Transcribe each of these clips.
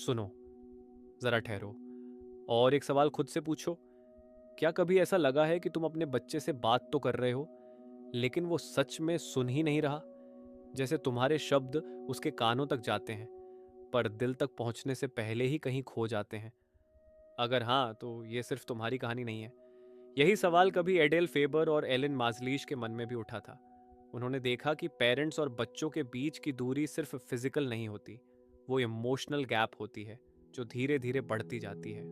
सुनो, जरा ठहरो और एक सवाल खुद से पूछो। क्या कभी ऐसा लगा है कि तुम अपने बच्चे से बात तो कर रहे हो, लेकिन वो सच में सुन ही नहीं रहा? जैसे तुम्हारे शब्द उसके कानों तक जाते हैं, पर दिल तक पहुंचने से पहले ही कहीं खो जाते हैं। अगर हाँ, तो ये सिर्फ तुम्हारी कहानी नहीं है। यही सवाल कभी एडेल फेबर और एलन माजलीश के मन में भी उठा था। उन्होंने देखा कि पेरेंट्स और बच्चों के बीच की दूरी सिर्फ फिजिकल नहीं होती, वो इमोशनल गैप होती है जो धीरे धीरे बढ़ती जाती है।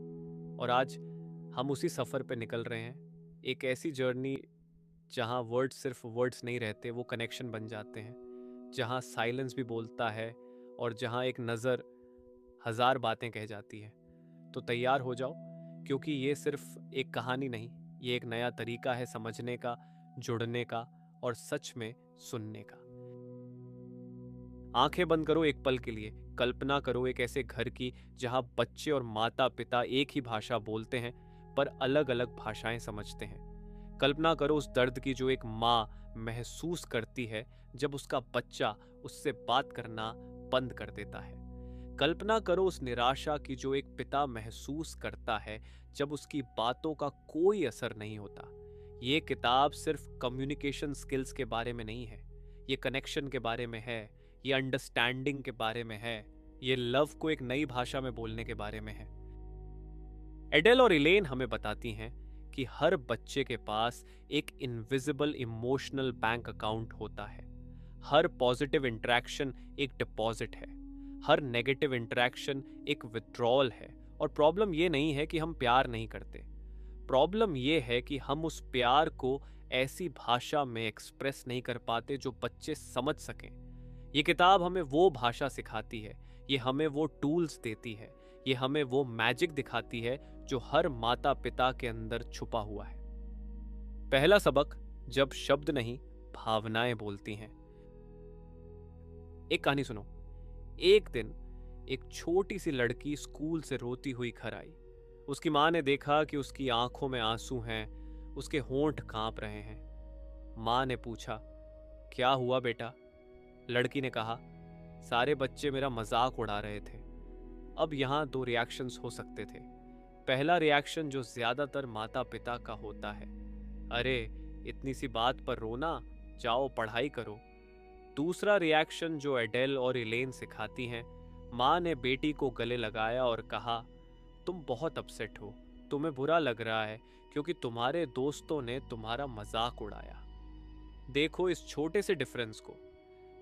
और आज हम उसी सफ़र पे निकल रहे हैं, एक ऐसी जर्नी जहाँ वर्ड्स सिर्फ वर्ड्स नहीं रहते, वो कनेक्शन बन जाते हैं, जहाँ साइलेंस भी बोलता है और जहाँ एक नज़र हजार बातें कह जाती है। तो तैयार हो जाओ, क्योंकि ये सिर्फ एक कहानी नहीं, ये एक नया तरीका है समझने का, जुड़ने का और सच में सुनने का। आंखें बंद करो एक पल के लिए, कल्पना करो एक ऐसे घर की जहां बच्चे और माता पिता एक ही भाषा बोलते हैं पर अलग अलग भाषाएं समझते हैं। कल्पना करो उस दर्द की जो एक माँ महसूस करती है जब उसका बच्चा उससे बात करना बंद कर देता है। कल्पना करो उस निराशा की जो एक पिता महसूस करता है जब उसकी बातों का कोई असर नहीं होता। ये किताब सिर्फ कम्युनिकेशन स्किल्स के बारे में नहीं है, ये कनेक्शन के बारे में है, ये अंडरस्टैंडिंग के बारे में है, ये लव को एक नई भाषा में बोलने के बारे में है। एडेल और इलेन हमें बताती हैं कि हर बच्चे के पास एक इनविजिबल इमोशनल बैंक अकाउंट होता है। हर पॉजिटिव इंटरेक्शन एक डिपॉजिट है, हर नेगेटिव इंटरेक्शन एक विथड्रॉल है। और प्रॉब्लम ये नहीं है कि हम प्यार नहीं करते, प्रॉब्लम ये है कि हम उस प्यार को ऐसी भाषा में एक्सप्रेस नहीं कर पाते जो बच्चे समझ सकें। ये किताब हमें वो भाषा सिखाती है, ये हमें वो टूल्स देती है, ये हमें वो मैजिक दिखाती है जो हर माता पिता के अंदर छुपा हुआ है। पहला सबक, जब शब्द नहीं भावनाएं बोलती हैं। एक कहानी सुनो। एक दिन एक छोटी सी लड़की स्कूल से रोती हुई घर आई। उसकी माँ ने देखा कि उसकी आंखों में आंसू हैं, उसके होंठ कांप रहे हैं। माँ ने पूछा, क्या हुआ बेटा? लड़की ने कहा, सारे बच्चे मेरा मजाक उड़ा रहे थे। अब यहाँ दो रिएक्शंस हो सकते थे। पहला रिएक्शन जो ज्यादातर माता पिता का होता है, अरे इतनी सी बात पर रोना, जाओ पढ़ाई करो। दूसरा रिएक्शन जो एडेल और इलेन सिखाती हैं, माँ ने बेटी को गले लगाया और कहा, तुम बहुत अपसेट हो, तुम्हें बुरा लग रहा है क्योंकि तुम्हारे दोस्तों ने तुम्हारा मजाक उड़ाया। देखो इस छोटे से डिफरेंस को।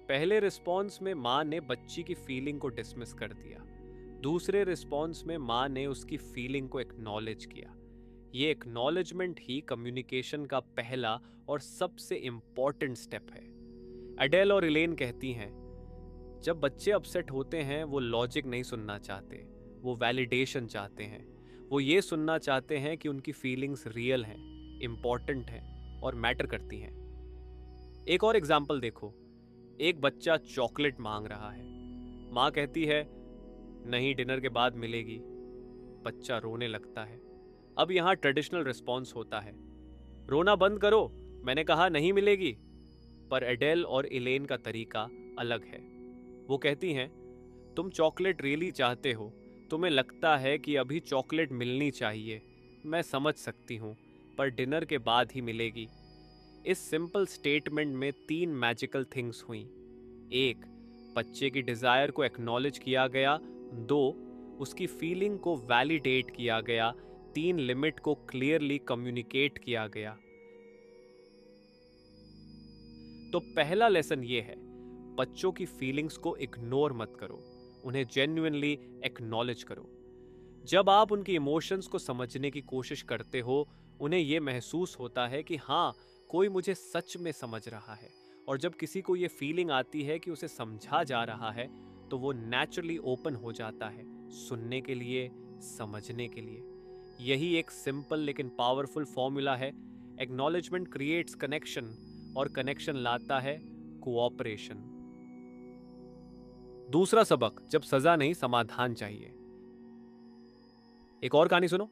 पहले रिस्पॉन्स में माँ ने बच्ची की फीलिंग को डिसमिस कर दिया, दूसरे रिस्पॉन्स में माँ ने उसकी फीलिंग को एक्नॉलेज किया। ये एक्नॉलेजमेंट ही कम्युनिकेशन का पहला और सबसे इंपॉर्टेंट स्टेप है। एडेल और इलेन कहती हैं, जब बच्चे अपसेट होते हैं वो लॉजिक नहीं सुनना चाहते, वो वैलिडेशन चाहते हैं। वो ये सुनना चाहते हैं कि उनकी फीलिंग्स रियल हैं, इम्पॉर्टेंट हैं और मैटर करती हैं। एक और एग्जाम्पल देखो। एक बच्चा चॉकलेट मांग रहा है। माँ कहती है, नहीं डिनर के बाद मिलेगी। बच्चा रोने लगता है। अब यहाँ ट्रेडिशनल रिस्पॉन्स होता है, रोना बंद करो, मैंने कहा नहीं मिलेगी। पर एडेल और इलेन का तरीका अलग है। वो कहती हैं, तुम चॉकलेट रियली चाहते हो, तुम्हें लगता है कि अभी चॉकलेट मिलनी चाहिए, मैं समझ सकती हूँ, पर डिनर के बाद ही मिलेगी। इस सिंपल स्टेटमेंट में तीन मैजिकल थिंग्स हुई। एक, बच्चे की डिजायर को एक्नॉलेज किया गया। दो, उसकी फीलिंग को वैलिडेट किया गया। तीन, लिमिट को क्लियरली कम्युनिकेट किया गया। तो पहला लेसन ये है, बच्चों की फीलिंग्स को इग्नोर मत करो, उन्हें जेन्युइनली एक्नॉलेज करो। जब आप उनकी इमोशंस को समझने की कोशिश करते हो, उन्हें यह महसूस होता है कि हाँ, कोई मुझे सच में समझ रहा है। और जब किसी को यह फीलिंग आती है कि उसे समझा जा रहा है, तो वो नेचुरली ओपन हो जाता है सुनने के लिए, समझने के लिए। यही एक सिंपल लेकिन पावरफुल फॉर्मूला है। एक्नॉलेजमेंट क्रिएट्स कनेक्शन और कनेक्शन लाता है कोऑपरेशन। दूसरा सबक, जब सजा नहीं समाधान चाहिए। एक और कहानी सुनो।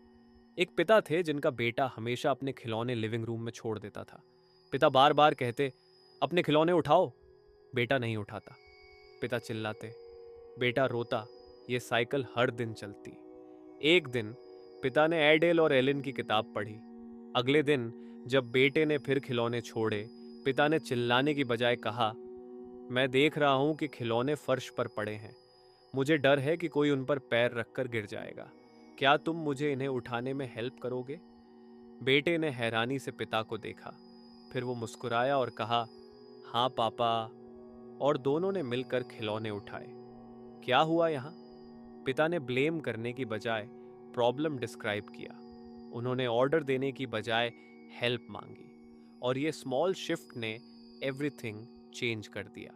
एक पिता थे जिनका बेटा हमेशा अपने खिलौने लिविंग रूम में छोड़ देता था। पिता बार बार कहते, अपने खिलौने उठाओ। बेटा नहीं उठाता। पिता चिल्लाते, बेटा रोता, ये साइकिल हर दिन चलती। एक दिन पिता ने एडेल और एलिन की किताब पढ़ी। अगले दिन जब बेटे ने फिर खिलौने छोड़े, पिता ने चिल्लाने की बजाय कहा, मैं देख रहा हूं कि खिलौने फर्श पर पड़े हैं। मुझे डर है कि कोई उन पर पैर रखकर गिर जाएगा। क्या तुम मुझे इन्हें उठाने में हेल्प करोगे? बेटे ने हैरानी से पिता को देखा। फिर वो मुस्कुराया और कहा, हाँ पापा। और दोनों ने मिलकर खिलौने उठाए। क्या हुआ यहाँ? पिता ने ब्लेम करने की बजाय प्रॉब्लम डिस्क्राइब किया। उन्होंने ऑर्डर देने की बजाय हेल्प मांगी। और ये स्मॉल शिफ्ट ने एवरीथिंग चेंज कर दिया।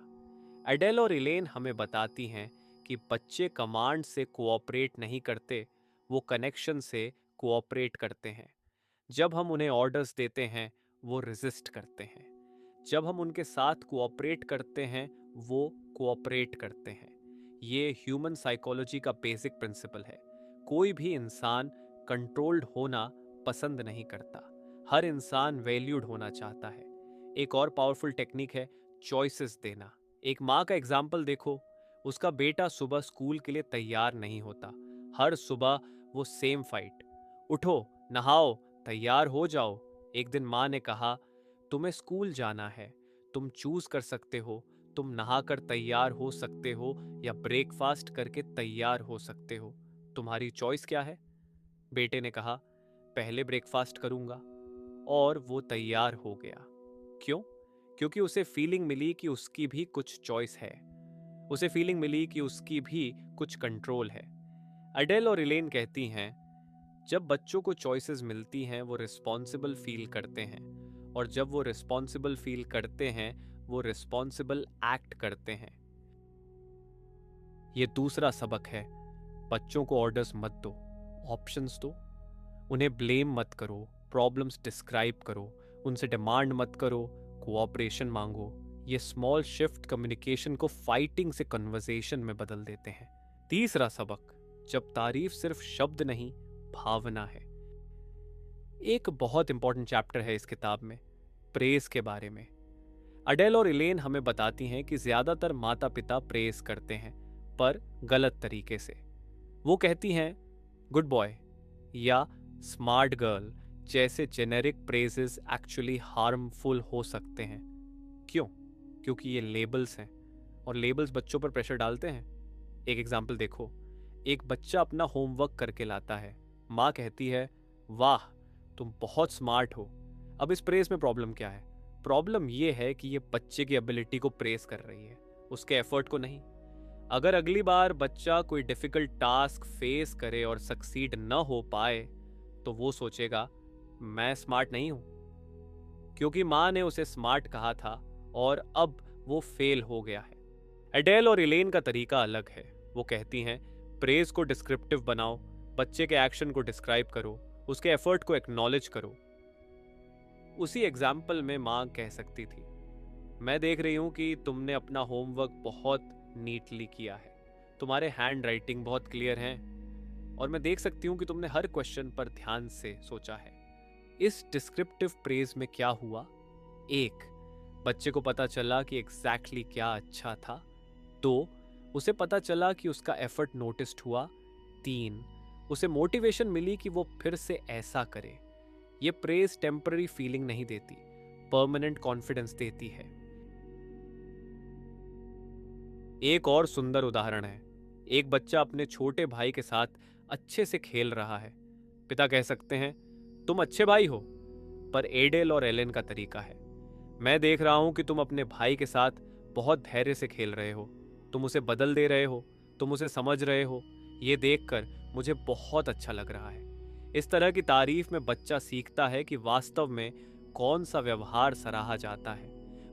एडेल और इलेन हमें बताती हैं कि बच्चे कमांड से कोऑपरेट नहीं करते, वो कनेक्शन से कोऑपरेट करते हैं। जब हम उन्हें ऑर्डर्स देते हैं, वो रेजिस्ट करते हैं। जब हम उनके साथ कोऑपरेट करते हैं, वो कोऑपरेट करते हैं। ये ह्यूमन साइकोलॉजी का बेसिक प्रिंसिपल है। कोई भी इंसान कंट्रोल्ड होना पसंद नहीं करता। हर इंसान वैल्यूड होना चाहता है। एक और पावरफुल टेक्निक है चॉइसेस देना। एक माँ का एग्जाम्पल देखो। उसका बेटा सुबह स्कूल के लिए तैयार नहीं होता। हर सुबह वो सेम फाइट, उठो, नहाओ, तैयार हो जाओ। एक दिन माँ ने कहा, तुम्हें स्कूल जाना है, तुम चूज कर सकते हो। तुम नहाकर तैयार हो सकते हो या ब्रेकफास्ट करके तैयार हो सकते हो। तुम्हारी चॉइस क्या है? बेटे ने कहा, पहले ब्रेकफास्ट करूंगा। और वो तैयार हो गया। क्यों? क्योंकि उसे फीलिंग मिली कि उसकी भी कुछ चॉइस है। उसे फीलिंग मिली कि उसकी भी कुछ कंट्रोल है। अडेल और इलेन कहती हैं, जब बच्चों को चॉइसेस मिलती हैं वो रिस्पॉन्सिबल फील करते हैं। और जब वो रिस्पॉन्सिबल फील करते हैं, वो रिस्पॉन्सिबल एक्ट करते हैं। ये दूसरा सबक है। बच्चों को ऑर्डर्स मत दो, ऑप्शंस दो। उन्हें ब्लेम मत करो, प्रॉब्लम्स डिस्क्राइब करो। उनसे डिमांड मत करो, कोऑपरेशन मांगो। ये स्मॉल शिफ्ट कम्युनिकेशन को फाइटिंग से कन्वर्सेशन में बदल देते हैं। तीसरा सबक, जब तारीफ सिर्फ शब्द नहीं, भावना है। एक बहुत इंपॉर्टेंट चैप्टर है इस किताब में, प्रेज के बारे में। अडेल और इलेन हमें बताती हैं कि ज्यादातर माता पिता प्रेज करते हैं, पर गलत तरीके से। वो कहती हैं, गुड बॉय या स्मार्ट गर्ल जैसे जेनेरिक प्रेजेस एक्चुअली हार्मफुल हो सकते हैं। क्यों? क्योंकि ये लेबल्स हैं, और लेबल्स बच्चों पर प्रेशर डालते हैं। एक एग्जाम्पल देखो। एक बच्चा अपना होमवर्क करके लाता है। माँ कहती है, वाह, तुम बहुत स्मार्ट हो। अब इस प्रेज में प्रॉब्लम क्या है? प्रॉब्लम ये है कि ये बच्चे की एबिलिटी को प्रेज कर रही है, उसके एफर्ट को नहीं। अगर अगली बार बच्चा कोई डिफिकल्ट टास्क फेस करे और सक्सीड न हो पाए, तो वो सोचेगा, मैं स्मार्ट नहीं हूं, क्योंकि माँ ने उसे स्मार्ट कहा था और अब वो फेल हो गया है। एडेल और इलेन का तरीका अलग है। वो कहती हैं, प्रेज को डिस्क्रिप्टिव बनाओ, बच्चे के एक्शन को डिस्क्राइब करो, उसके एफर्ट को एक्नॉलेज करो। उसी एग्जाम्पल में माँ कह सकती थी, मैं देख रही हूं कि तुमने अपना होमवर्क बहुत नीटली किया है, तुम्हारे हैंड राइटिंग बहुत क्लियर है, और मैं देख सकती हूँ कि तुमने हर क्वेश्चन पर ध्यान से सोचा है। इस डिस्क्रिप्टिव प्रेज में क्या हुआ? एक, बच्चे को पता चला कि एग्जैक्टली क्या अच्छा था। दो, उसे पता चला कि उसका एफर्ट नोटिस्ड हुआ। तीन, उसे मोटिवेशन मिली कि वो फिर से ऐसा करे। ये प्रेज टेम्पररी फीलिंग नहीं देती, परमानेंट कॉन्फिडेंस देती है। एक और सुंदर उदाहरण है। एक बच्चा अपने छोटे भाई के साथ अच्छे से खेल रहा है। पिता कह सकते हैं, तुम अच्छे भाई हो। पर एडेल और एलेन का तरीका है, मैं देख रहा हूं कि तुम अपने भाई के साथ बहुत धैर्य से खेल रहे हो, तुम उसे बदल दे रहे हो, तुम उसे समझ रहे हो। ये देखकर मुझे बहुत अच्छा लग रहा है। इस तरह की तारीफ में बच्चा सीखता है कि वास्तव में कौन सा व्यवहार सराहा जाता है।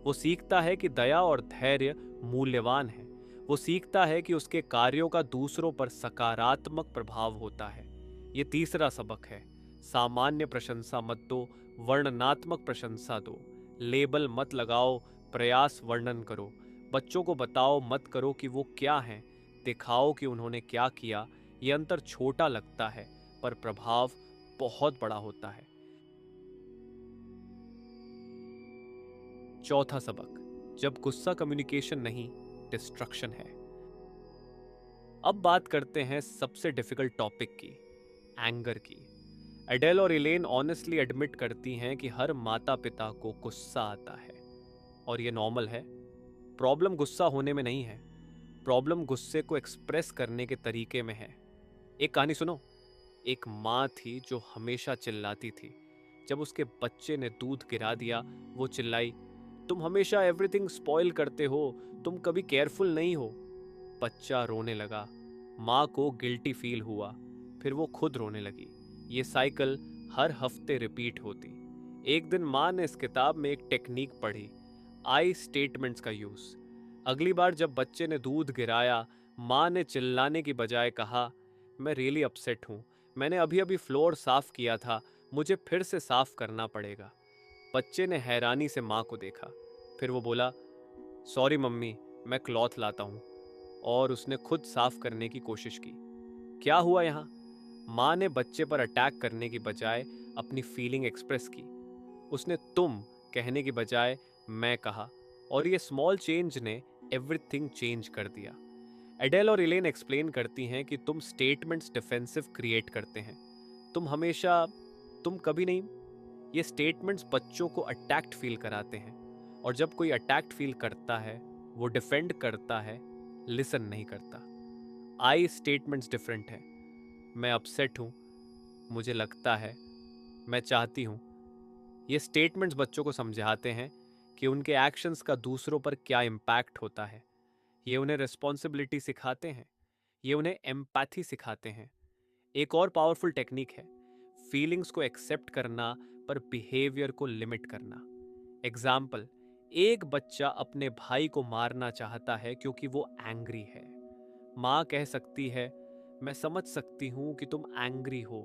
वो सीखता है कि दया और धैर्य मूल्यवान है। वो सीखता है कि उसके कार्यों का दूसरों पर सकारात्मक प्रभाव होता है। ये तीसरा सबक है, सामान्य प्रशंसा मत दो, वर्णनात्मक प्रशंसा दो। लेबल मत लगाओ, प्रयास वर्णन करो। बच्चों को बताओ मत करो कि वो क्या हैं, दिखाओ कि उन्होंने क्या किया। ये अंतर छोटा लगता है, पर प्रभाव बहुत बड़ा होता है। चौथा सबक, जब गुस्सा कम्युनिकेशन नहीं, डिस्ट्रक्शन है। अब बात करते हैं सबसे डिफिकल्ट टॉपिक की, एंगर की। एडेल और इलेन ऑनेस्टली एडमिट करती हैं कि हर माता पिता को गुस्सा आता है और ये नॉर्मल है। प्रॉब्लम गुस्सा होने में नहीं है, प्रॉब्लम गुस्से को एक्सप्रेस करने के तरीके में है। एक कहानी सुनो। एक माँ थी जो हमेशा चिल्लाती थी। जब उसके बच्चे ने दूध गिरा दिया, वो चिल्लाई, तुम हमेशा एवरीथिंग स्पॉइल करते हो, तुम कभी केयरफुल नहीं हो। बच्चा रोने लगा, माँ को गिल्टी फील हुआ, फिर वो खुद रोने लगी। ये साइकिल हर हफ्ते रिपीट होती। एक दिन माँ ने इस किताब में एक टेक्निक पढ़ी, आई स्टेटमेंट्स का यूज। अगली बार जब बच्चे ने दूध गिराया, माँ ने चिल्लाने की बजाय कहा, मैं रियली अपसेट हूँ, मैंने अभी अभी फ्लोर साफ किया था, मुझे फिर से साफ करना पड़ेगा। बच्चे ने हैरानी से माँ को देखा, फिर वो बोला, सॉरी मम्मी, मैं क्लॉथ लाता हूँ। और उसने खुद साफ करने की कोशिश की। क्या हुआ यहाँ? माँ ने बच्चे पर अटैक करने की बजाय अपनी फीलिंग एक्सप्रेस की। उसने तुम कहने की बजाय मैं कहा, और ये स्मॉल चेंज ने एवरीथिंग चेंज कर दिया। एडेल और इलेन एक्सप्लेन करती हैं कि तुम स्टेटमेंट्स डिफेंसिव क्रिएट करते हैं। तुम हमेशा, तुम कभी नहीं। ये स्टेटमेंट्स बच्चों को अटैक्ट फील कराते हैं, और जब कोई अटैक्ट फील करता है, वो डिफेंड करता है, लिसन नहीं करता। आई स्टेटमेंट्स डिफरेंट है। मैं अपसेट हूं, मुझे लगता है, मैं चाहती हूं। ये स्टेटमेंट्स बच्चों को समझाते हैं कि उनके एक्शंस का दूसरों पर क्या इम्पैक्ट होता है। ये उन्हें रिस्पॉन्सिबिलिटी सिखाते हैं, ये उन्हें एम्पैथी सिखाते हैं। एक और पावरफुल टेक्निक है, फीलिंग्स को एक्सेप्ट करना पर बिहेवियर को लिमिट करना। एग्जाम्पल, एक बच्चा अपने भाई को मारना चाहता है क्योंकि वो एंग्री है। माँ कह सकती है, मैं समझ सकती हूँ कि तुम एंग्री हो,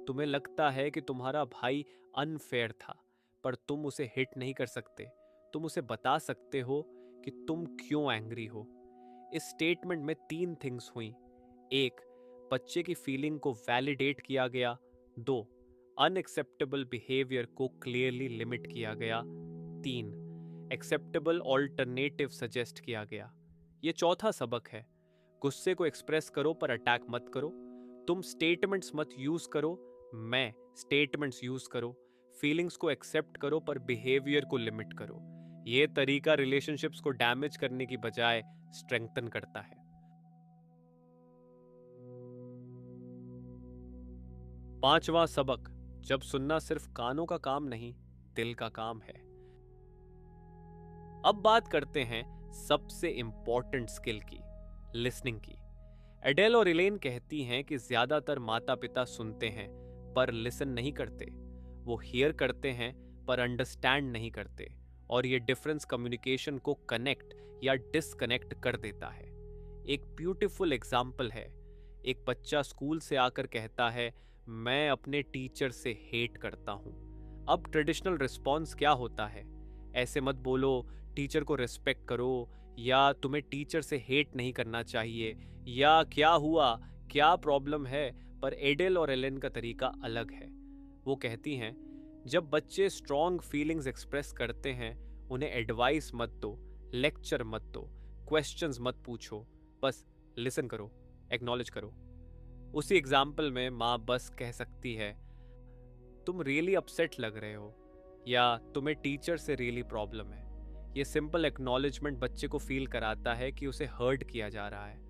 तुम्हें लगता है कि तुम्हारा भाई अनफेयर था, पर तुम उसे हिट नहीं कर सकते। तुम उसे बता सकते हो कि तुम क्यों एंग्री हो। इस स्टेटमेंट में 3 थिंग्स हुई। 1, बच्चे की फीलिंग को वैलिडेट किया गया। 2, अनएक्सेप्टेबल बिहेवियर को क्लियरली लिमिट किया गया। 3, एक्सेप्टेबल ऑल्टरनेटिव सजेस्ट किया गया। ये चौथा सबक है, गुस्से को एक्सप्रेस करो पर अटैक मत करो। तुम स्टेटमेंट्स मत यूज करो, मैं स्टेटमेंट्स यूज करो। फीलिंग्स को एक्सेप्ट करो पर बिहेवियर को लिमिट करो। ये तरीका रिलेशनशिप्स को डैमेज करने की बजाय स्ट्रेंथन करता है। 5वां सबक, जब सुनना सिर्फ कानों का काम नहीं, दिल का काम है। अब बात करते हैं सबसे इंपॉर्टेंट स्किल की, लिसनिंग की। एडेल और इलेन कहती हैं कि ज्यादातर माता पिता सुनते हैं पर लिसन नहीं करते। वो हियर करते हैं पर अंडरस्टैंड नहीं करते, और ये डिफरेंस कम्युनिकेशन को कनेक्ट या डिसकनेक्ट कर देता है। एक ब्यूटीफुल एग्जाम्पल है, एक बच्चा स्कूल से आकर कहता है, मैं अपने टीचर से हेट करता हूं। अब ट्रेडिशनल रिस्पॉन्स क्या होता है? ऐसे मत बोलो, टीचर को रिस्पेक्ट करो, या तुम्हें टीचर से हेट नहीं करना चाहिए, या क्या हुआ, क्या प्रॉब्लम है। पर एडेल और एलेन का तरीका अलग है। वो कहती हैं, जब बच्चे स्ट्रॉन्ग फीलिंग्स एक्सप्रेस करते हैं, उन्हें एडवाइस मत दो, लेक्चर मत दो, क्वेश्चंस मत पूछो, बस लिसन करो, एक्नॉलेज करो। उसी एग्जाम्पल में माँ बस कह सकती है, तुम रियली अपसेट लग रहे हो, या तुम्हें टीचर से रियली प्रॉब्लम है। ये सिंपल एक्नॉलेजमेंट बच्चे को फील कराता है कि उसे हर्ट किया जा रहा है,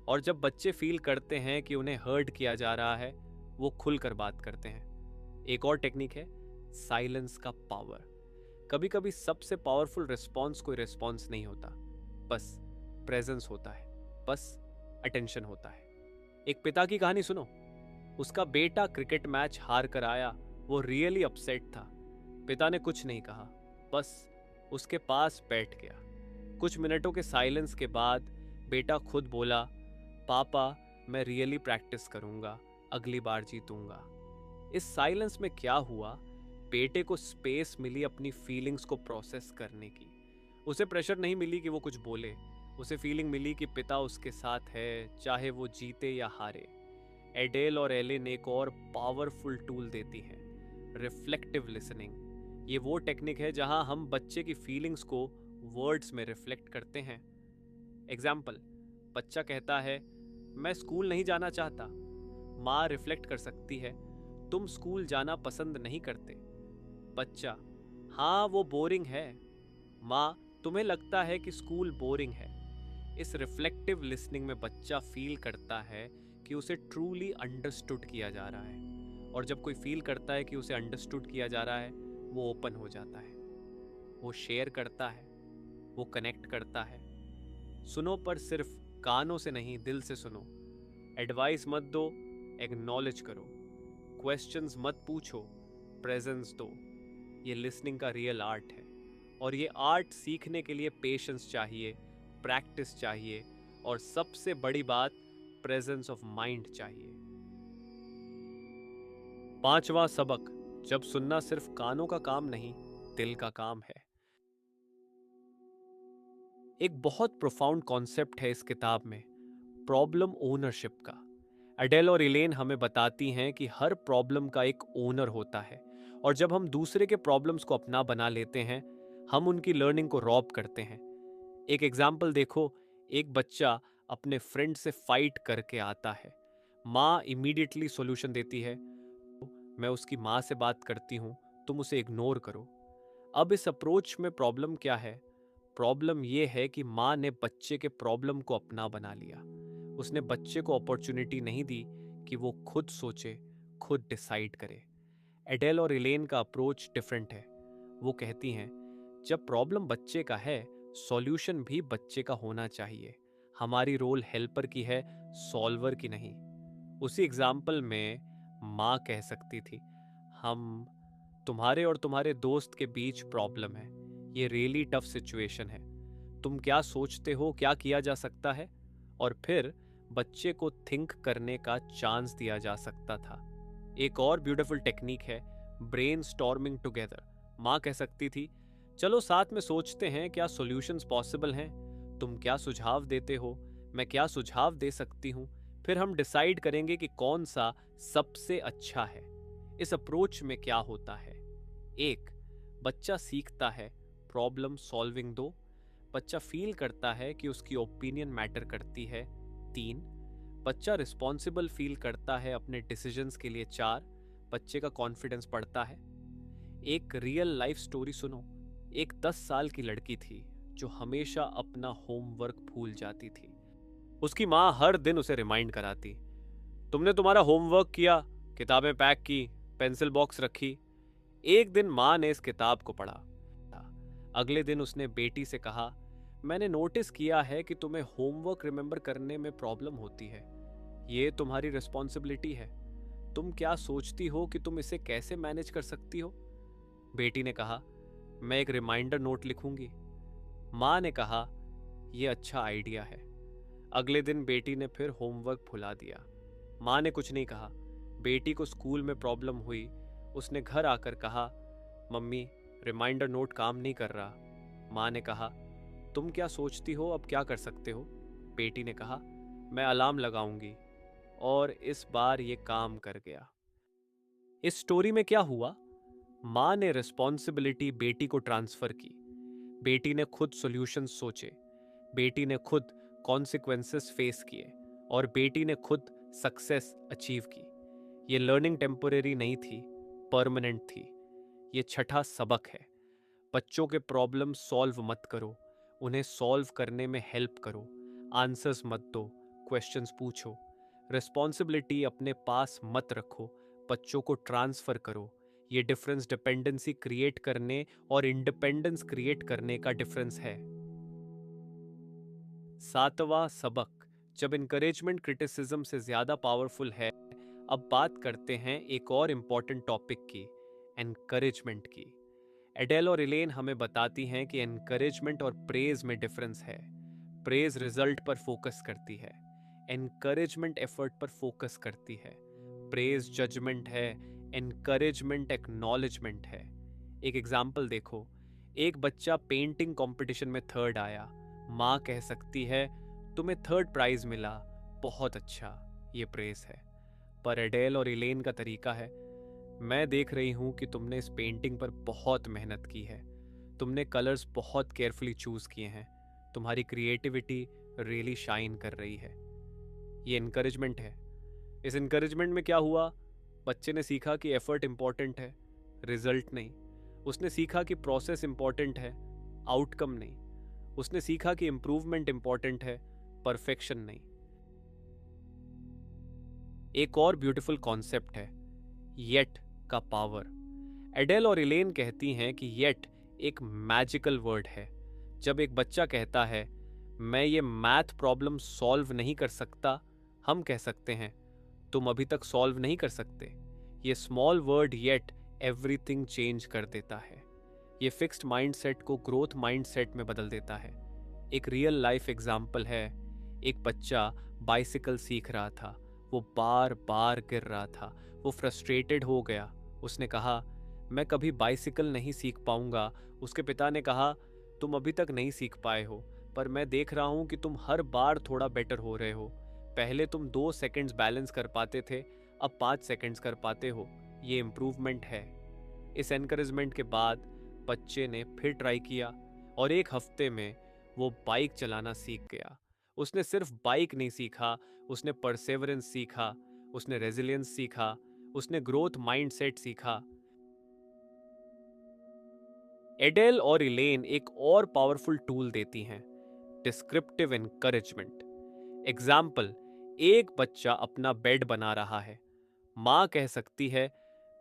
और जब बच्चे फील करते हैं कि उन्हें हर्ट किया जा रहा है, वो खुलकर बात करते हैं। एक और टेक्निक है, साइलेंस का पावर। कभी कभी सबसे पावरफुल रिस्पॉन्स कोई रिस्पॉन्स नहीं होता, बस प्रेजेंस होता है, बस अटेंशन होता है। एक पिता की कहानी सुनो। उसका बेटा क्रिकेट मैच हार कर आया, वो रियली अपसेट था। पिता ने कुछ नहीं कहा, बस उसके पास बैठ गया। कुछ मिनटों के साइलेंस के बाद बेटा खुद बोला, पापा मैं रियली प्रैक्टिस करूंगा, अगली बार जीतूंगा। इस साइलेंस में क्या हुआ, बेटे को स्पेस मिली अपनी फीलिंग्स को प्रोसेस करने की। उसे प्रेशर नहीं मिली कि वो कुछ बोले, उसे फीलिंग मिली कि पिता उसके साथ है, चाहे वो जीते या हारे। एडेल और एलेन एक और पावरफुल टूल देती हैं, रिफ्लेक्टिव लिसनिंग। ये वो टेक्निक है जहां हम बच्चे की फीलिंग्स को वर्ड्स में रिफ्लेक्ट करते हैं। एग्जाम्पल, बच्चा कहता है, मैं स्कूल नहीं जाना चाहता। माँ रिफ्लेक्ट कर सकती है, तुम स्कूल जाना पसंद नहीं करते। बच्चा, हाँ वो बोरिंग है। माँ, तुम्हें लगता है कि स्कूल बोरिंग है। इस रिफ्लेक्टिव लिसनिंग में बच्चा फील करता है कि उसे ट्रूली अंडरस्टूड किया जा रहा है, और जब कोई फील करता है कि उसे अंडरस्टूड किया जा रहा है, वो ओपन हो जाता है, वो शेयर करता है, वो कनेक्ट करता है। सुनो, पर सिर्फ कानों से नहीं, दिल से सुनो। एडवाइस मत दो, एक्नॉलेज करो। क्वेश्चंस मत पूछो, प्रेजेंस दो। ये लिसनिंग का रियल आर्ट है, और ये आर्ट सीखने के लिए पेशेंस चाहिए, प्रैक्टिस चाहिए, और सबसे बड़ी बात, प्रेजेंस ऑफ माइंड चाहिए। पांचवा सबक, जब सुनना सिर्फ कानों का काम नहीं, दिल का काम है। एक बहुत प्रोफाउंड कॉन्सेप्ट है इस किताब में, प्रॉब्लम ओनरशिप का। एडेल और इलेन हमें बताती हैं कि हर प्रॉब्लम का एक ओनर होता है, और जब हम दूसरे के प्रॉब्लम्स को अपना बना लेते हैं, हम उनकी लर्निंग को रॉब करते हैं। एक एग्जाम्पल देखो, एक बच्चा अपने फ्रेंड से फाइट करके आता है। माँ इमीडिएटली सॉल्यूशन देती है, मैं उसकी माँ से बात करती हूँ, तुम उसे इग्नोर करो। अब इस अप्रोच में प्रॉब्लम क्या है? प्रॉब्लम यह है कि माँ ने बच्चे के प्रॉब्लम को अपना बना लिया। उसने बच्चे को अपॉर्चुनिटी नहीं दी कि वो खुद सोचे, खुद डिसाइड करे। एडेल और इलेन का अप्रोच डिफरेंट है। वो कहती हैं, जब प्रॉब्लम बच्चे का है, सॉल्यूशन भी बच्चे का होना चाहिए। हमारी रोल हेल्पर की है, सॉल्वर की नहीं। उसी एग्जाम्पल में माँ कह सकती थी, हम तुम्हारे और तुम्हारे दोस्त के बीच प्रॉब्लम है, ये रियली टफ सिचुएशन है, तुम क्या सोचते हो, क्या किया जा सकता है? और फिर बच्चे को थिंक करने का चांस दिया जा सकता था। एक और ब्यूटीफुल टेक्निक है ब्रेन स्टॉर्मिंग टुगेदर। माँ कह सकती थी, चलो साथ में सोचते हैं क्या सॉल्यूशंस पॉसिबल हैं, तुम क्या सुझाव देते हो, मैं क्या सुझाव दे सकती हूँ, फिर हम डिसाइड करेंगे कि कौन सा सबसे अच्छा है। इस अप्रोच में क्या होता है? एक, बच्चा सीखता है प्रॉब्लम सॉल्विंग। दो, बच्चा फील करता है कि उसकी ओपिनियन मैटर करती है। तीन, बच्चा रिस्पॉन्सिबल फील करता है अपने डिसीजंस के लिए। चार, बच्चे का कॉन्फिडेंस बढ़ता है। एक रियल लाइफ स्टोरी सुनो। एक 10 साल की लड़की थी जो हमेशा अपना होमवर्क भूल जाती थी। उसकी माँ हर दिन उसे रिमाइंड कराती, तुमने तुम्हारा होमवर्क किया, किताबें पैक की, पेंसिल बॉक्स रखी। एक दिन माँ ने इस किताब को पढ़ा। अगले दिन उसने बेटी से कहा, मैंने नोटिस किया है कि तुम्हें होमवर्क रिमेंबर करने में प्रॉब्लम होती है। ये तुम्हारी रिस्पॉन्सिबिलिटी है। तुम क्या सोचती हो कि तुम इसे कैसे मैनेज कर सकती हो? बेटी ने कहा, मैं एक रिमाइंडर नोट लिखूंगी। माँ ने कहा, यह अच्छा आइडिया है। अगले दिन बेटी ने फिर होमवर्क भुला दिया। माँ ने कुछ नहीं कहा। बेटी को स्कूल में प्रॉब्लम हुई। उसने घर आकर कहा, मम्मी रिमाइंडर नोट काम नहीं कर रहा। माँ ने कहा, तुम क्या सोचती हो, अब क्या कर सकते हो? बेटी ने कहा, मैं अलार्म लगाऊंगी। और इस बार ये काम कर गया। इस स्टोरी में क्या हुआ? माँ ने रिस्पॉन्सिबिलिटी बेटी को ट्रांसफर की। बेटी ने खुद सॉल्यूशंस सोचे, बेटी ने खुद कॉन्सिक्वेंसेस फेस किए, और बेटी ने खुद सक्सेस अचीव की। ये लर्निंग टेम्परेरी नहीं थी, परमानेंट थी। ये छठा सबक है, बच्चों के प्रॉब्लम सॉल्व मत करो, उन्हें सॉल्व करने में हेल्प करो। आंसर्स मत दो, क्वेश्चंस पूछो। रिस्पॉन्सिबिलिटी अपने पास मत रखो, बच्चों को ट्रांसफर करो। ये डिफरेंस डिपेंडेंसी क्रिएट करने और इंडिपेंडेंस क्रिएट करने का डिफरेंस है। सातवां सबक, जब इनकरेजमेंट क्रिटिसिज्म से ज्यादा पावरफुल है। अब बात करते हैं एक और इंपॉर्टेंट टॉपिक की, एनकरेजमेंट की। एडेल और इलेन हमें बताती हैं कि एनकरेजमेंट और प्रेज में डिफरेंस है। प्रेज रिजल्ट पर फोकस करती है, एनकरेजमेंट एफर्ट पर फोकस करती है। प्रेज जजमेंट है, एनकरेजमेंट एक्नॉलेजमेंट है। एक एग्जाम्पल देखो, एक बच्चा पेंटिंग कंपटीशन में थर्ड आया। माँ कह सकती है, तुम्हें थर्ड प्राइज मिला, बहुत अच्छा, ये प्रेज है। पर एडेल और इलेन का तरीका है, मैं देख रही हूं कि तुमने इस पेंटिंग पर बहुत मेहनत की है, तुमने कलर्स बहुत केयरफुली चूज किए हैं, तुम्हारी क्रिएटिविटी रियली शाइन कर रही है। ये इनकरेजमेंट है। इस इनकरेजमेंट में क्या हुआ? बच्चे ने सीखा कि एफर्ट इंपॉर्टेंट है, रिजल्ट नहीं। उसने सीखा कि प्रोसेस इंपॉर्टेंट है, आउटकम नहीं। उसने सीखा कि इंप्रूवमेंट इंपॉर्टेंट है, परफेक्शन नहीं। एक और ब्यूटीफुल कॉन्सेप्ट है येट का पावर। एडेल और इलेन कहती हैं कि येट एक मैजिकल वर्ड है। जब एक बच्चा कहता है मैं ये मैथ प्रॉब्लम सॉल्व नहीं कर सकता, हम कह सकते हैं तुम अभी तक सॉल्व नहीं कर सकते। ये small word yet everything change कर देता है। ये फिक्स्ड माइंडसेट को ग्रोथ माइंडसेट में बदल देता है। एक रियल लाइफ एग्जाम्पल है। एक बच्चा बाइसिकल सीख रहा था, वो बार बार गिर रहा था, वो फ्रस्ट्रेटेड हो गया। उसने कहा मैं कभी बाइसिकल नहीं सीख पाऊंगा। उसके पिता ने कहा तुम अभी तक नहीं सीख पाए हो, पर मैं देख रहा हूं कि तुम हर बार थोड़ा बेटर हो रहे हो। पहले तुम 2 सेकंड्स बैलेंस कर पाते थे, अब 5 सेकंड्स कर पाते हो। ये इम्प्रूवमेंट है। इस एनकरेजमेंट के बाद बच्चे ने फिर ट्राई किया और एक हफ्ते में वो बाइक चलाना सीख गया। उसने सिर्फ बाइक नहीं सीखा, उसने परसेवरेंस सीखा, उसने रेजिलियंस सीखा, उसने ग्रोथ माइंडसेट सीखा। एडेल और इलेन एक और पावरफुल टूल देती हैं, डिस्क्रिप्टिव एनकरेजमेंट। एग्जाम्पल, एक बच्चा अपना बेड बना रहा है। माँ कह सकती है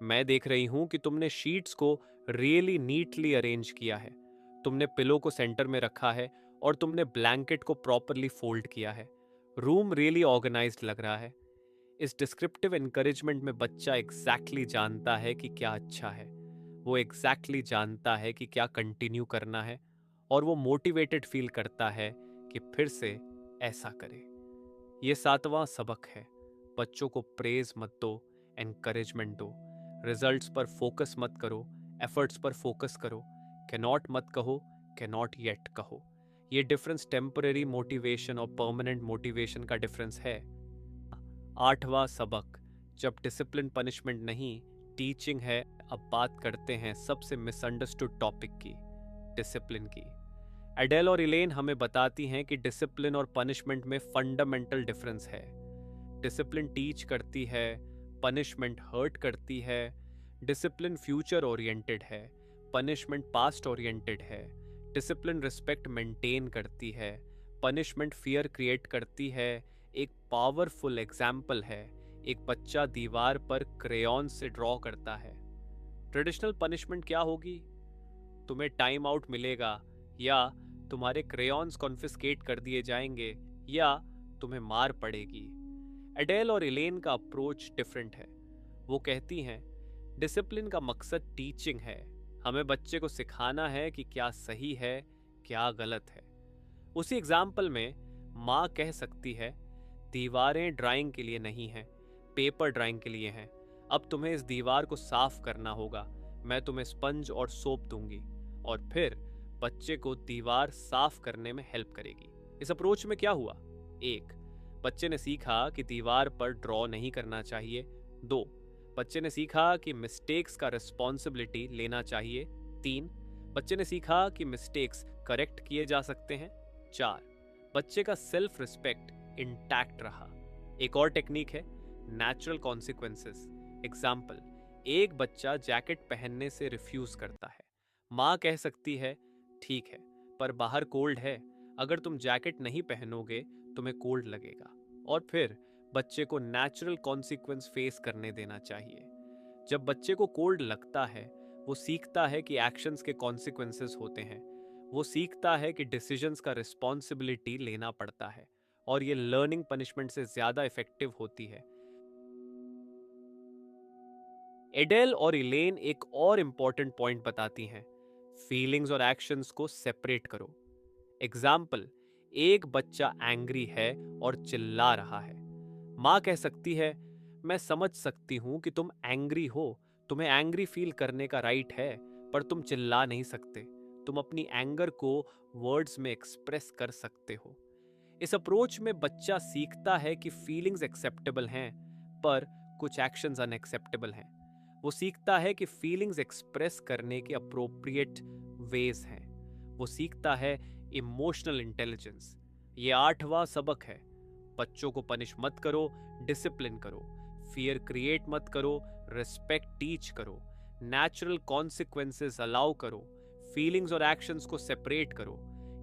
मैं देख रही हूं कि तुमने शीट्स को रियली नीटली अरेंज किया है, तुमने पिलो को सेंटर में रखा है और तुमने ब्लैंकेट को प्रॉपरली फोल्ड किया है। रूम रियली ऑर्गेनाइज्ड लग रहा है। इस डिस्क्रिप्टिव एनकरेजमेंट में बच्चा एग्जैक्टली जानता है कि क्या अच्छा है, वो एग्जैक्टली जानता है कि क्या कंटिन्यू करना है, और वो मोटिवेटेड फील करता है कि फिर से ऐसा करे। ये 7वां सबक है, बच्चों को प्रेज मत दो, एनकरेजमेंट दो। रिजल्ट्स पर फोकस मत करो, एफर्ट्स पर फोकस करो। कैनॉट मत कहो, कैनॉट येट कहो। ये डिफरेंस टेम्पररी मोटिवेशन और परमानेंट मोटिवेशन का डिफरेंस है। 8वां सबक, जब डिसिप्लिन पनिशमेंट नहीं टीचिंग है। अब बात करते हैं सबसे मिसअंडरस्टूड टॉपिक की, डिसिप्लिन की। एडेल और इलेन हमें बताती हैं कि डिसिप्लिन और पनिशमेंट में फंडामेंटल डिफरेंस है। डिसिप्लिन टीच करती है, पनिशमेंट हर्ट करती है। डिसिप्लिन फ्यूचर ओरिएंटेड है, पनिशमेंट पास्ट ओरिएंटेड है। डिसिप्लिन रिस्पेक्ट मेंटेन करती है, पनिशमेंट फियर क्रिएट करती है। एक पावरफुल एग्जाम्पल है, एक बच्चा दीवार पर क्रेयॉन से ड्रॉ करता है। ट्रेडिशनल पनिशमेंट क्या होगी? तुम्हें टाइम आउट मिलेगा, या तुम्हारे क्रेयॉन्स कॉन्फिस्केट कर दिए जाएंगे, या तुम्हें मार पड़ेगी। एडेल और इलेन का अप्रोच डिफरेंट है। वो कहती हैं डिसिप्लिन का मकसद टीचिंग है, हमें बच्चे को सिखाना है कि क्या सही है, क्या गलत है। उसी एग्जाम्पल में माँ कह सकती है दीवारें ड्राइंग के लिए नहीं हैं, पेपर ड्राइंग के लिए हैं। अब तुम्हें इस दीवार को साफ करना होगा, मैं तुम्हें स्पंज और सोप दूंगी, और फिर बच्चे को दीवार साफ करने में हेल्प करेगी। इस अप्रोच में क्या हुआ? 1, बच्चे ने सीखा कि दीवार पर ड्रॉ नहीं करना चाहिए। 2, बच्चे ने सीखा कि मिस्टेक्स का रिस्पॉन्सिबिलिटी लेना चाहिए। 3, बच्चे ने सीखा कि मिस्टेक्स करेक्ट किए जा सकते हैं। 4, बच्चे का सेल्फ रिस्पेक्ट इंटैक्ट रहा। एक और टेक्निक है नेचुरल कॉन्सिक्वेंसेस। एग्जाम्पल, एक बच्चा जैकेट पहनने से रिफ्यूज करता है। माँ कह सकती है ठीक है, पर बाहर कोल्ड है, अगर तुम जैकेट नहीं पहनोगे तुम्हें कोल्ड लगेगा। और फिर बच्चे को नेचुरल कॉन्सिक्वेंस फेस करने देना चाहिए। जब बच्चे को कोल्ड लगता है, वो सीखता है कि एक्शंस के कॉन्सिक्वेंसेस होते हैं। वो सीखता है कि डिसीजंस का रिस्पॉन्सिबिलिटी लेना पड़ता है, और ये लर्निंग पनिशमेंट से ज्यादा इफेक्टिव होती है। एडेल और इलेन एक और इंपॉर्टेंट पॉइंट बताती हैं, फीलिंग्स और एक्शंस को सेपरेट करो। एग्जाम्पल, एक बच्चा एंग्री है और चिल्ला रहा है। माँ कह सकती है मैं समझ सकती हूं कि तुम एंग्री हो, तुम्हें एंग्री फील करने का राइट है, पर तुम चिल्ला नहीं सकते। तुम अपनी एंगर को वर्ड्स में एक्सप्रेस कर सकते हो। इस अप्रोच में बच्चा सीखता है कि फीलिंग्स एक्सेप्टेबल हैं, पर कुछ एक्शंस अनएक्सेप्टेबल हैं। वो सीखता है कि फीलिंग्स एक्सप्रेस करने के अप्रोप्रिएट वेज हैं। वो सीखता है इमोशनल इंटेलिजेंस। ये 8वां सबक है, बच्चों को पनिश मत करो, डिसिप्लिन करो। फियर क्रिएट मत करो, रिस्पेक्ट टीच करो। नेचुरल कॉन्सिक्वेंसेस अलाउ करो। फीलिंग्स और एक्शंस को सेपरेट करो।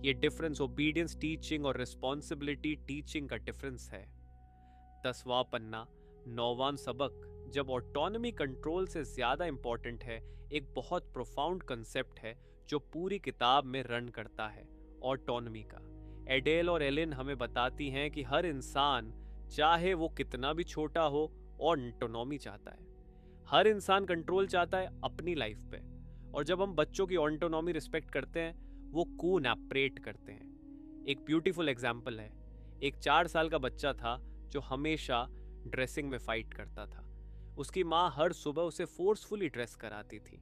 ये डिफरेंस ओबीडियंस टीचिंग और रिस्पॉन्सिबिलिटी टीचिंग का डिफरेंस है। 10वां पन्ना, 9वां सबक। जब ऑटोनॉमी कंट्रोल से ज्यादा इंपॉर्टेंट है, एक बहुत प्रोफाउंड कंसेप्ट है जो पूरी किताब में रन करता है, ऑटोनॉमी का। एडेल और एलिन हमें बताती हैं कि हर इंसान, चाहे वो कितना भी छोटा हो, ऑटोनॉमी चाहता है। हर इंसान कंट्रोल चाहता है अपनी लाइफ पे। और जब हम बच्चों की ऑटोनॉमी रिस्पेक्ट करते हैं, वो कून ऑपरेट करते हैं। एक ब्यूटीफुल एग्जाम्पल है। एक 4 साल का बच्चा था जो हमेशा ड्रेसिंग में फाइट करता था। उसकी माँ हर सुबह उसे फोर्सफुली ड्रेस कराती थी।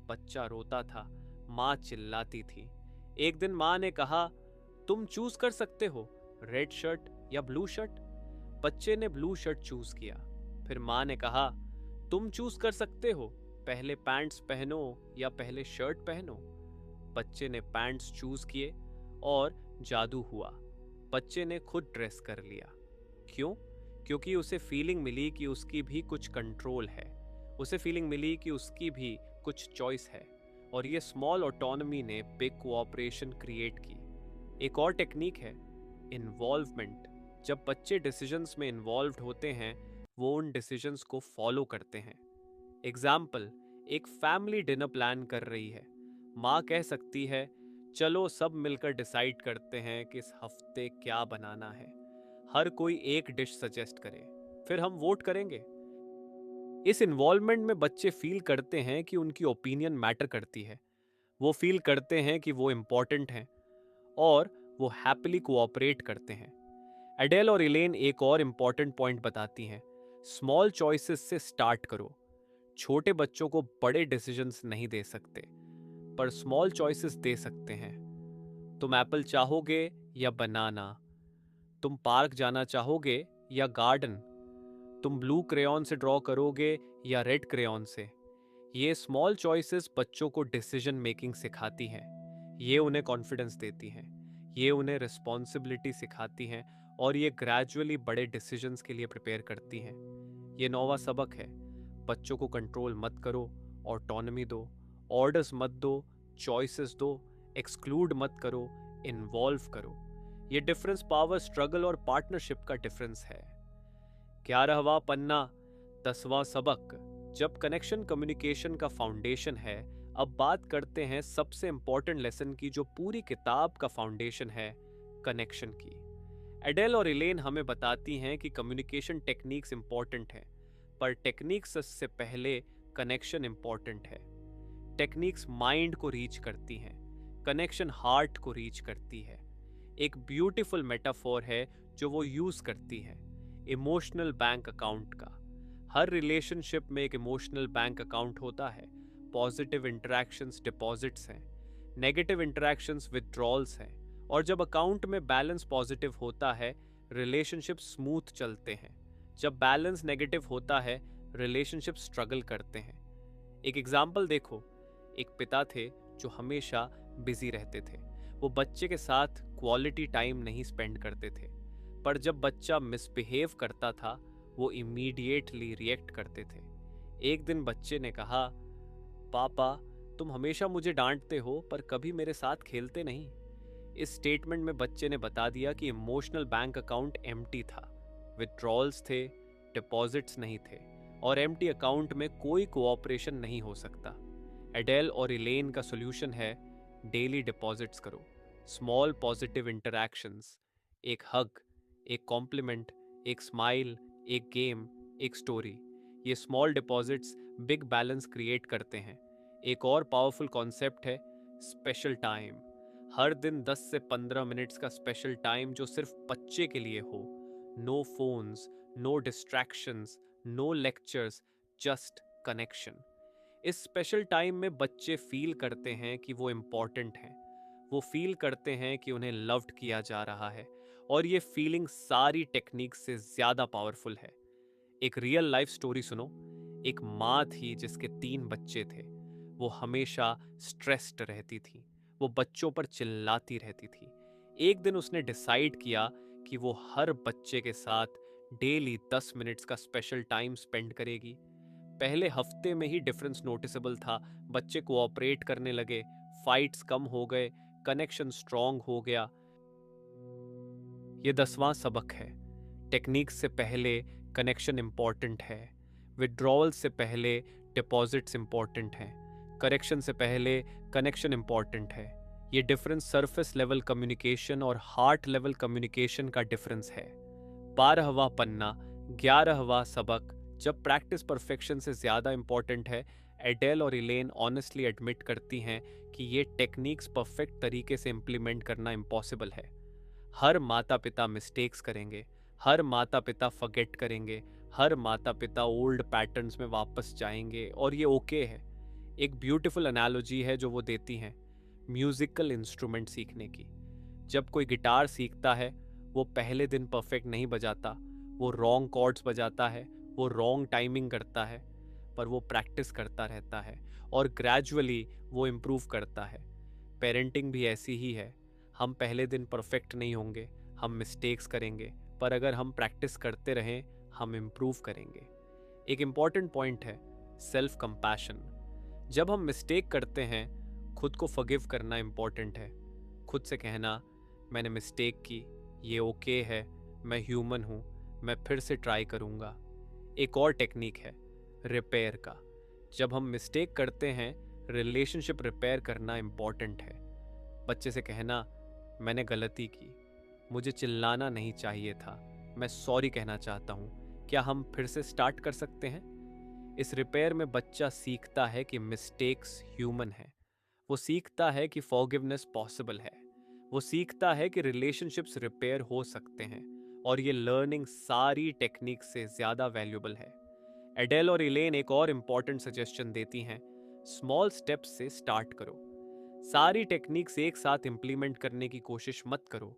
बच्चा रोता था, माँ चिल्लाती थी। एक दिन माँ ने कहा, तुम चूज कर सकते हो, रेड शर्ट या ब्लू शर्ट। बच्चे ने ब्लू शर्ट चूज किया। फिर माँ ने कहा, तुम चूज कर सकते हो, पहले पैंट्स पहनो या पहले शर्ट पहनो। बच्चे ने पैंट्स चूज किए और जादू हुआ। बच्चे ने खुद ड्रेस कर लिया। क्यों? क्योंकि उसे फीलिंग मिली कि उसकी भी कुछ कंट्रोल है। उसे फीलिंग मिली कि उसकी भी कुछ चॉइस है। और ये स्मॉल ऑटोनॉमी ने बिग कोऑपरेशन क्रिएट की। एक और टेक्निक है, इन्वॉल्वमेंट। जब बच्चे डिसीजंस में इन्वॉल्व्ड होते हैं, वो उन डिसीजंस को फॉलो करते हैं। एग्जाम्पल, एक फैमिली डिनर प्लान कर रही है। माँ कह सकती है, चलो सब मिलकर डिसाइड करते हैं कि इस हफ्ते क्या बनाना है। हर कोई एक डिश सजेस्ट करे, फिर हम वोट करेंगे। इस इन्वॉल्वमेंट में बच्चे फील करते हैं कि उनकी ओपिनियन मैटर करती है। वो फील करते हैं कि वो इम्पोर्टेंट हैं और वो हैप्पीली कोऑपरेट करते हैं। एडेल और इलेन एक और इम्पॉर्टेंट पॉइंट बताती हैं, स्मॉल चॉइसेस से स्टार्ट करो। छोटे बच्चों को बड़े डिसीजंस नहीं दे सकते, पर स्मॉल चॉइसेस दे सकते हैं। तुम एप्पल चाहोगे या बनाना? तुम पार्क जाना चाहोगे या गार्डन? तुम ब्लू क्रेयॉन से ड्रॉ करोगे या रेड क्रेयॉन से? ये स्मॉल चॉइसेस बच्चों को डिसीजन मेकिंग सिखाती हैं। ये उन्हें कॉन्फिडेंस देती हैं। ये उन्हें रिस्पॉन्सिबिलिटी सिखाती हैं और ये ग्रेजुअली बड़े डिसीजंस के लिए प्रिपेयर करती हैं। ये 9वां सबक है, बच्चों को कंट्रोल मत करो, ऑटोनॉमी दो। ऑर्डर्स मत दो, चॉइसेस दो। एक्सक्लूड मत करो, इन्वॉल्व करो। ये डिफरेंस पावर स्ट्रगल और पार्टनरशिप का डिफरेंस है। 11वां पन्ना, 10वां सबक। जब कनेक्शन कम्युनिकेशन का फाउंडेशन है, अब बात करते हैं सबसे इंपॉर्टेंट लेसन की, जो पूरी किताब का फाउंडेशन है, कनेक्शन की। एडेल और इलेन हमें बताती हैं कि कम्युनिकेशन टेक्निक्स इंपॉर्टेंट हैं, पर टेक्निक्स से पहले कनेक्शन इंपॉर्टेंट है। टेक्निक्स माइंड को रीच करती हैं, कनेक्शन हार्ट को रीच करती है। एक ब्यूटीफुल मेटाफोर है जो वो यूज करती है, इमोशनल बैंक अकाउंट का। हर रिलेशनशिप में एक इमोशनल बैंक अकाउंट होता है। पॉजिटिव इंटरैक्शंस डिपॉजिट्स हैं, नेगेटिव इंटरैक्शंस विथड्रॉल्स हैं। और जब अकाउंट में बैलेंस पॉजिटिव होता है, रिलेशनशिप स्मूथ चलते हैं। जब बैलेंस नेगेटिव होता है, रिलेशनशिप स्ट्रगल करते हैं। एक एग्जाम्पल देखो, एक पिता थे जो हमेशा बिजी रहते थे। वो बच्चे के साथ क्वालिटी टाइम नहीं स्पेंड करते थे, पर जब बच्चा मिसबिहेव करता था, वो इमीडिएटली रिएक्ट करते थे। एक दिन बच्चे ने कहा, पापा तुम हमेशा मुझे डांटते हो पर कभी मेरे साथ खेलते नहीं। इस स्टेटमेंट में बच्चे ने बता दिया कि इमोशनल बैंक अकाउंट एम्प्टी था। विथड्रॉल्स थे, डिपॉजिट्स नहीं थे, और एम्प्टी अकाउंट में कोई कोऑपरेशन नहीं हो सकता। एडेल और इलेन का सॉल्यूशन है, डेली डिपॉजिट्स करो, स्मॉल पॉजिटिव इंटरैक्शंस। एक हग, एक कॉम्प्लीमेंट, एक स्माइल, एक गेम, एक स्टोरी। ये small deposits big balance create करते हैं। एक और पावरफुल कॉन्सेप्ट है, स्पेशल टाइम। हर दिन 10 से 15 मिनट्स का स्पेशल टाइम जो सिर्फ बच्चे के लिए हो। No phones, no distractions, no lectures, just connection. इस स्पेशल टाइम में बच्चे फील करते हैं कि वो इम्पॉर्टेंट हैं। वो फील करते हैं कि उन्हें लव्ड किया जा रहा है, और ये फीलिंग सारी टेक्निक से ज्यादा पावरफुल है। एक रियल लाइफ स्टोरी सुनो। एक माँ थी जिसके 3 बच्चे थे। वो हमेशा स्ट्रेस्ड रहती थी। वो बच्चों पर चिल्लाती रहती थी। एक दिन उसने डिसाइड किया कि वो हर बच्चे के साथ डेली 10 मिनट्स का स्पेशल टाइम स्पेंड करेगी। पहले हफ्ते में ही डिफरेंस नोटिसेबल था। बच्चे कोऑपरेट करने लगे, फाइट्स कम हो गए, कनेक्शन स्ट्रांग हो गया। ये 10वां सबक है। टेक्निक से पहले कनेक्शन इंपॉर्टेंट है। विड्रॉवल से पहले डिपॉजिट्स इंपॉर्टेंट हैं। करेक्शन से पहले कनेक्शन इंपॉर्टेंट है। ये डिफरेंस सरफेस लेवल कम्युनिकेशन और हार्ट लेवल कम्युनिकेशन का डिफरेंस है। 12वां पन्ना, 11वां सबक। जब प्रैक्टिस परफेक्शन से ज़्यादा इंपॉर्टेंट है, एडेल और इलेन ऑनेस्टली एडमिट करती हैं कि ये टेक्निक्स परफेक्ट तरीके से इम्प्लीमेंट करना इम्पॉसिबल है। हर माता पिता मिस्टेक्स करेंगे, हर माता पिता फॉरगेट करेंगे, हर माता पिता ओल्ड पैटर्न्स में वापस जाएंगे और ये ओके है। एक ब्यूटीफुल एनालॉजी है जो वो देती हैं म्यूजिकल इंस्ट्रूमेंट सीखने की। जब कोई गिटार सीखता है, वो पहले दिन परफेक्ट नहीं बजाता, वो रॉन्ग कॉर्ड्स बजाता है, वो रॉन्ग टाइमिंग करता है, पर वो प्रैक्टिस करता रहता है और ग्रेजुअली वो इम्प्रूव करता है। पेरेंटिंग भी ऐसी ही है। हम पहले दिन परफेक्ट नहीं होंगे, हम मिस्टेक्स करेंगे, पर अगर हम प्रैक्टिस करते रहें, हम इम्प्रूव करेंगे। एक इम्पॉर्टेंट पॉइंट है सेल्फ कंपैशन। जब हम मिस्टेक करते हैं, खुद को फॉरगिव करना इम्पॉर्टेंट है। खुद से कहना, मैंने मिस्टेक की, ये ओके है, मैं ह्यूमन हूँ, मैं फिर से ट्राई करूँगा। एक और टेक्निक है रिपेयर का। जब हम मिस्टेक करते हैं, रिलेशनशिप रिपेयर करना इम्पॉर्टेंट है। बच्चे से कहना, मैंने गलती की, मुझे चिल्लाना नहीं चाहिए था, मैं सॉरी कहना चाहता हूँ, क्या हम फिर से स्टार्ट कर सकते हैं? इस रिपेयर में बच्चा सीखता है कि मिस्टेक्स ह्यूमन है। वो सीखता है कि फॉरगिवनेस पॉसिबल है। वो सीखता है कि रिलेशनशिप्स रिपेयर हो सकते हैं। और ये लर्निंग सारी टेक्निक से ज़्यादा वैल्यूबल है। एडेल और इलेन एक और इम्पॉर्टेंट सजेशन देती हैं, स्मॉल स्टेप्स से स्टार्ट करो। सारी टेक्निक्स एक साथ इंप्लीमेंट करने की कोशिश मत करो।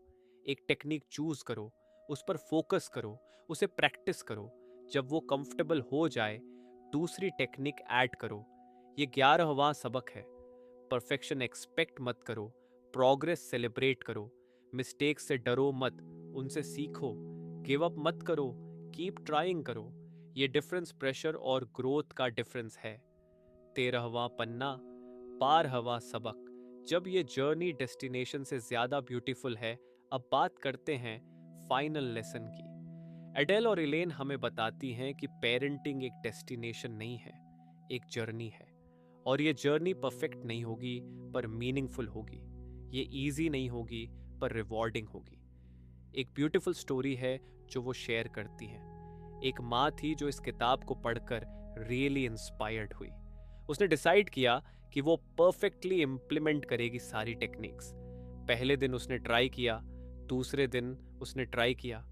एक टेक्निक चूज करो, उस पर फोकस करो, उसे प्रैक्टिस करो। जब वो कंफर्टेबल हो जाए, दूसरी टेक्निक ऐड करो। ये 11वां सबक है। परफेक्शन एक्सपेक्ट मत करो, प्रोग्रेस सेलिब्रेट करो। मिस्टेक से डरो मत, उनसे सीखो। गिव अप मत करो, कीप ट्राइंग करो। ये डिफरेंस प्रेशर और ग्रोथ का डिफरेंस है। 13वां पन्ना, 12वां सबक। जब ये जर्नी डेस्टिनेशन से ज्यादा ब्यूटीफुल है, अब बात करते हैं फाइनल लेसन की। एडेल और इलेन हमें बताती हैं कि पेरेंटिंग एक डेस्टिनेशन नहीं है, एक जर्नी है। और ये जर्नी परफेक्ट नहीं होगी, पर मीनिंगफुल होगी। ये इजी नहीं होगी, पर रिवॉर्डिंग होगी। एक ब्यूटीफुल स्टोरी है जो वो शेयर करती हैं। एक माँ थी जो इस किताब को पढ़कर रियली इंस्पायर्ड हुई। उसने डिसाइड किया कि वो परफेक्टली इम्प्लीमेंट करेगी सारी टेक्निक्स। पहले दिन उसने ट्राई किया, दूसरे दिन उसने ट्राई किया,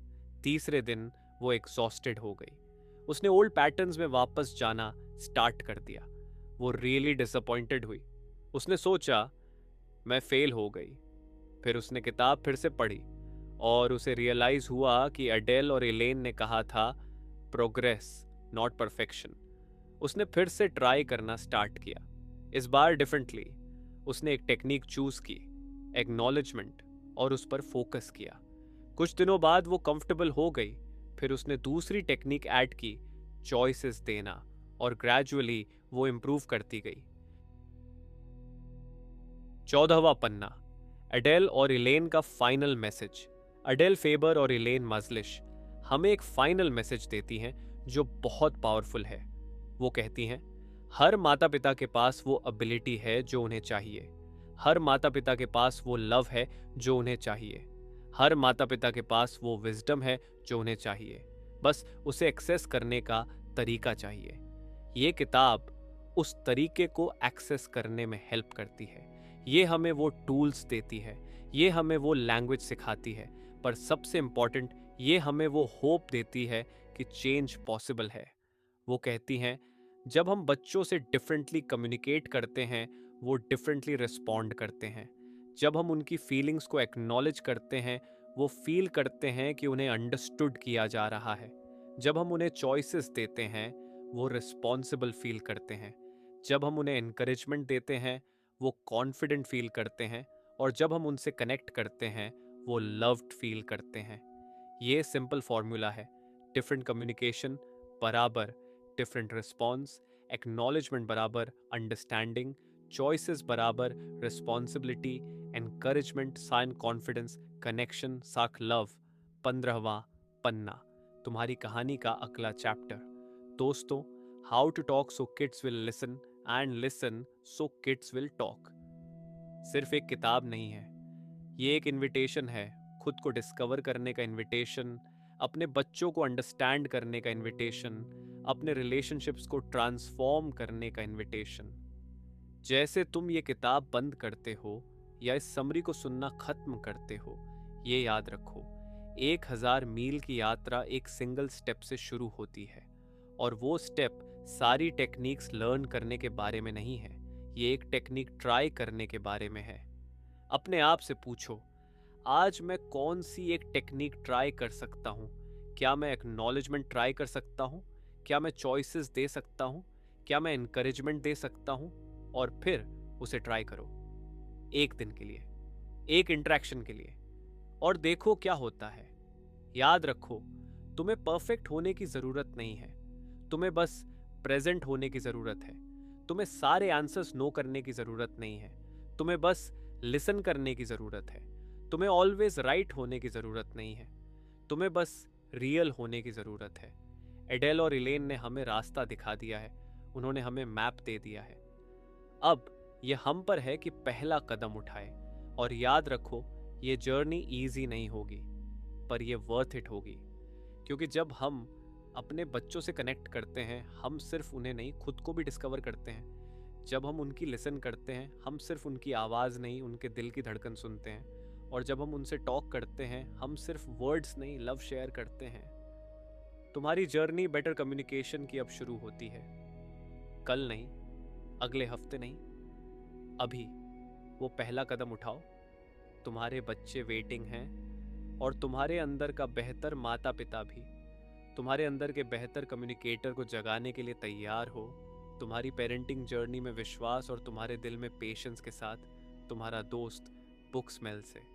तीसरे दिन वो एग्जॉस्टेड हो गई। उसने ओल्ड पैटर्न्स में वापस जाना स्टार्ट कर दिया। वो रियली डिसअपॉइंटेड हुई। उसने सोचा, मैं फेल हो गई। फिर उसने किताब फिर से पढ़ी और उसे रियलाइज हुआ कि एडेल और एलेन ने कहा था, प्रोग्रेस नॉट परफेक्शन। उसने फिर से ट्राई करना स्टार्ट किया, इस बार डिफरेंटली। उसने एक टेक्निक चूज की, एक्नॉलेजमेंट, और उस पर फोकस किया। कुछ दिनों बाद वो कंफर्टेबल हो गई। फिर उसने दूसरी टेक्निक ऐड की, चॉइसेस देना, और ग्रेजुअली वो इम्प्रूव करती गई। 14वां पन्ना, एडेल और इलेन का फाइनल मैसेज। एडेल फेबर और इलेन मजलिश हमें एक फाइनल मैसेज देती हैं जो बहुत पावरफुल है। वो कहती हैं, हर माता पिता के पास वो एबिलिटी है जो उन्हें चाहिए। हर माता पिता के पास वो लव है जो उन्हें चाहिए। हर माता पिता के पास वो विजडम है जो उन्हें चाहिए। बस उसे एक्सेस करने का तरीका चाहिए। ये किताब उस तरीके को एक्सेस करने में हेल्प करती है। ये हमें वो टूल्स देती है, ये हमें वो लैंग्वेज सिखाती है, पर सबसे इम्पॉर्टेंट, ये हमें वो होप देती है कि चेंज पॉसिबल है। वो कहती हैं, जब हम बच्चों से डिफरेंटली कम्युनिकेट करते हैं, वो डिफरेंटली रिस्पॉन्ड करते हैं। जब हम उनकी फीलिंग्स को एक्नॉलेज करते हैं, वो फील करते हैं कि उन्हें अंडरस्टूड किया जा रहा है। जब हम उन्हें चॉइसेस देते हैं, वो रिस्पॉन्सिबल फील करते हैं। जब हम उन्हें एनकरेजमेंट देते हैं, वो कॉन्फिडेंट फील करते हैं। और जब हम उनसे कनेक्ट करते हैं, वो लव्ड फील करते हैं। ये सिंपल फॉर्मूला है। डिफरेंट कम्युनिकेशन बराबर डिफरेंट रिस्पॉन्स, एक्नॉलेजमेंट बराबर अंडरस्टैंडिंग, चॉइसेस बराबर responsibility, encouragement sign confidence, connection साख लव। 15वां पन्ना, तुम्हारी कहानी का अगला चैप्टर। दोस्तों, how to talk so kids will listen and listen so kids will talk सिर्फ एक किताब नहीं है, ये एक इनविटेशन है। खुद को डिस्कवर करने का इनविटेशन, अपने बच्चों को अंडरस्टैंड करने का इनविटेशन, अपने रिलेशनशिप्स को ट्रांसफॉर्म करने का इनविटेशन। जैसे तुम ये किताब बंद करते हो या इस समरी को सुनना खत्म करते हो, ये याद रखो, 1000 मील की यात्रा एक सिंगल स्टेप से शुरू होती है। और वो स्टेप सारी टेक्निक्स लर्न करने के बारे में नहीं है, ये एक टेक्निक ट्राई करने के बारे में है। अपने आप से पूछो, आज मैं कौन सी एक टेक्निक ट्राई कर सकता हूँ? क्या मैं एक्नॉलेजमेंट ट्राई कर सकता हूँ? क्या मैं चॉइसेस दे सकता हूँ? क्या मैं इनकरेजमेंट दे सकता हूँ? और फिर उसे ट्राई करो, एक दिन के लिए, एक इंटरेक्शन के लिए, और देखो क्या होता है। याद रखो, तुम्हें परफेक्ट होने की जरूरत नहीं है, तुम्हें बस प्रेजेंट होने की जरूरत है। तुम्हें सारे आंसर्स नो करने की जरूरत नहीं है, तुम्हें बस लिसन करने की जरूरत है। तुम्हें ऑलवेज राइट होने की जरूरत नहीं है, तुम्हें बस रियल होने की जरूरत है। एडेल और इलेन ने हमें रास्ता दिखा दिया है, उन्होंने हमें मैप दे दिया है। अब यह हम पर है कि पहला कदम उठाए। और याद रखो, ये जर्नी इजी नहीं होगी, पर यह वर्थ इट होगी। क्योंकि जब हम अपने बच्चों से कनेक्ट करते हैं, हम सिर्फ उन्हें नहीं, खुद को भी डिस्कवर करते हैं। जब हम उनकी लिसन करते हैं, हम सिर्फ उनकी आवाज़ नहीं, उनके दिल की धड़कन सुनते हैं। और जब हम उनसे टॉक करते हैं, हम सिर्फ वर्ड्स नहीं, लव शेयर करते हैं। तुम्हारी जर्नी बेटर कम्युनिकेशन की अब शुरू होती है। कल नहीं, अगले हफ्ते नहीं, अभी वो पहला कदम उठाओ। तुम्हारे बच्चे वेटिंग हैं, और तुम्हारे अंदर का बेहतर माता पिता भी तुम्हारे अंदर के बेहतर कम्युनिकेटर को जगाने के लिए तैयार हो। तुम्हारी पेरेंटिंग जर्नी में विश्वास और तुम्हारे दिल में पेशेंस के साथ, तुम्हारा दोस्त बुक स्मेल से।